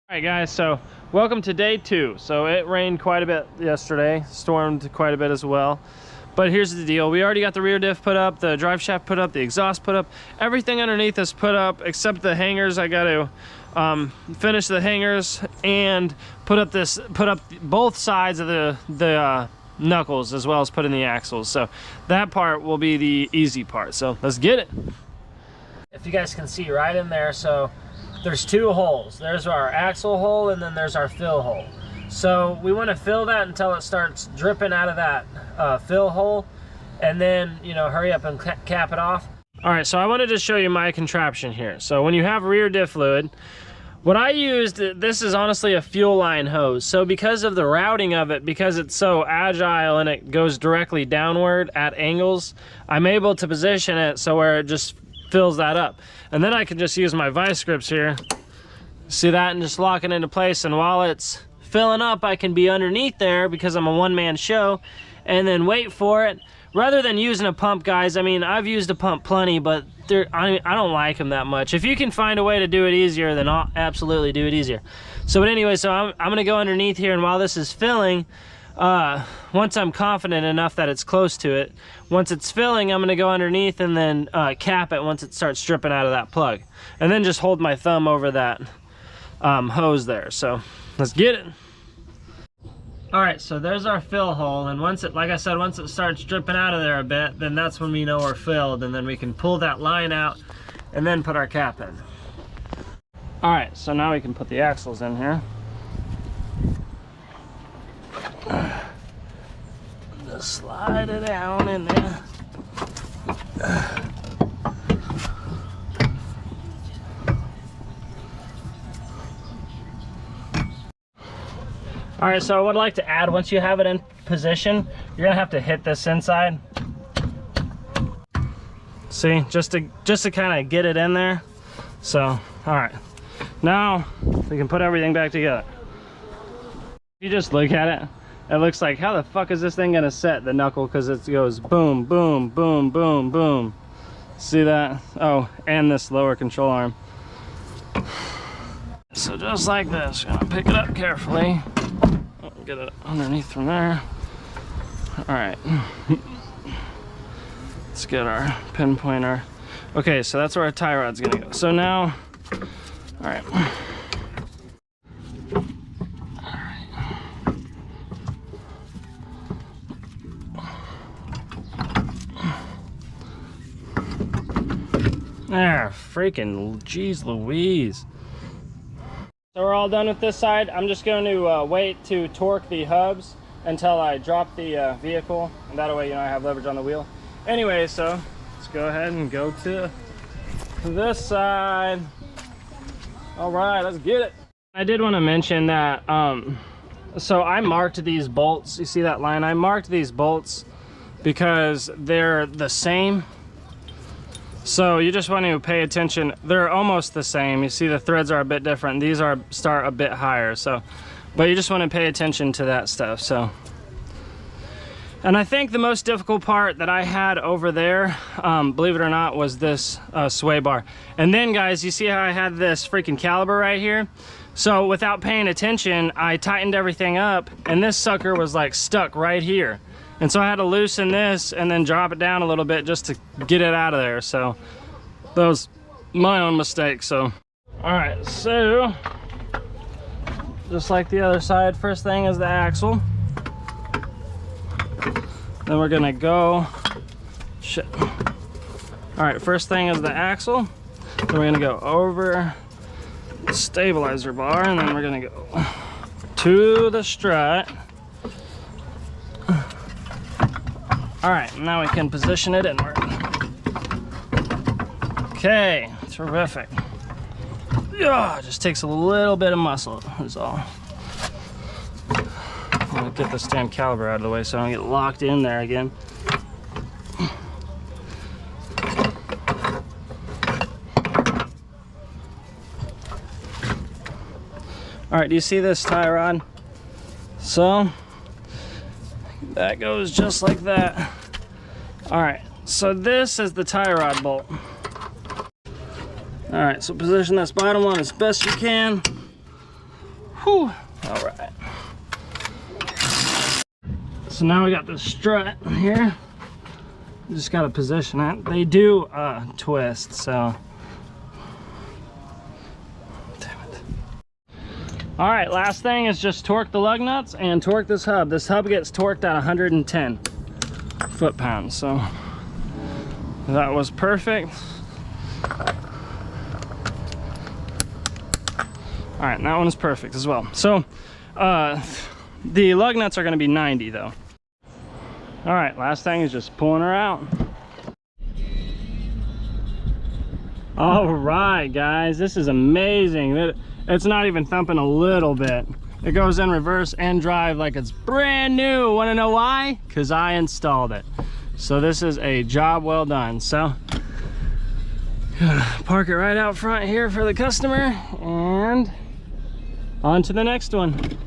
Alright guys, so welcome to day 2. So it rained quite a bit yesterday, stormed quite a bit as well. But here's the deal, we already got the rear diff put up, the drive shaft put up, the exhaust put up, everything underneath is put up except the hangers. I got to finish the hangers and put up both sides of the knuckles, as well as put in the axles. So that part will be the easy part, so let's get it. If you guys can see right in there, so there's 2 holes. There's our axle hole and then there's our fill hole. So we want to fill that until it starts dripping out of that fill hole, and then, you know, hurry up and cap it off. All right, so I wanted to show you my contraption here. So when you have rear diff fluid, what I used, this is honestly a fuel line hose. So because of the routing of it, because it's so agile and it goes directly downward at angles, I'm able to position it so where it just fills that up. And then I can just use my vice grips here, see that, and just lock it into place. And while it's filling up, I can be underneath there because I'm a one-man show, and then wait for it. Rather than using a pump, guys, I mean, I've used a pump plenty, but I don't like them that much. If you can find a way to do it easier, then I'll absolutely do it easier. So but anyway, so I'm gonna go underneath here, and while this is filling, once I'm confident enough that it's close to it, once it's filling, I'm gonna go underneath and then cap it once it starts dripping out of that plug, and then just hold my thumb over that hose there. So let's get it. All right, so there's our fill hole, and once it, like I said, once it starts dripping out of there a bit, then that's when we know we're filled, and then we can pull that line out and then put our cap in. All right, so now we can put the axles in here. Just slide it down in there. All right, so I would like to add, once you have it in position, you're gonna have to hit this inside. See, just to kind of get it in there. So, all right, now we can put everything back together. If you just look at it, it looks like, how the fuck is this thing gonna set the knuckle? Because it goes boom, boom, boom, boom, boom. See that? Oh, and this lower control arm. So just like this, gonna pick it up carefully. Get it underneath from there. All right. Let's get our pinpointer. Okay, so that's where our tie rod's gonna go. So now, all right. There, freaking jeez Louise. So we're all done with this side. I'm just going to wait to torque the hubs until I drop the vehicle, and that way, you know, I have leverage on the wheel. Anyway, so let's go ahead and go to this side. All right, let's get it. I did want to mention that, so I marked these bolts. You see that line? I marked these bolts because they're the same. So you just want to pay attention. They're almost the same. You see the threads are a bit different. These start a bit higher. So, but you just want to pay attention to that stuff. So, and I think the most difficult part that I had over there, believe it or not, was this sway bar. And then, guys, you see how I had this freaking caliber right here? So without paying attention, I tightened everything up, and this sucker was like stuck right here. And so I had to loosen this and then drop it down a little bit just to get it out of there. So that was my own mistake. So, all right, so just like the other side, first thing is the axle. Then we're gonna go, shit. All right, first thing is the axle. Then we're gonna go over the stabilizer bar, and then we're gonna go to the strut. All right, now we can position it inward. Okay, terrific. Yeah, just takes a little bit of muscle, is all. I'm gonna get this damn caliber out of the way so I don't get locked in there again. All right, do you see this tie rod? So that goes just like that. All right, so this is the tie rod bolt. All right, so position this bottom one as best you can. Whew. All right. So now we got the strut here. Just got to position it. They do twist, so. Damn it. All right, last thing is just torque the lug nuts and torque this hub. This hub gets torqued at 110 foot-pounds, so that was perfect. All right, that one is perfect as well. So the lug nuts are going to be 90 though. All right, last thing is just pulling her out. All right, guys, this is amazing. It's not even thumping a little bit. It goes in reverse and drive like it's brand new. Want to know why? Because I installed it. So this is a job well done. So park it right out front here for the customer and on to the next one.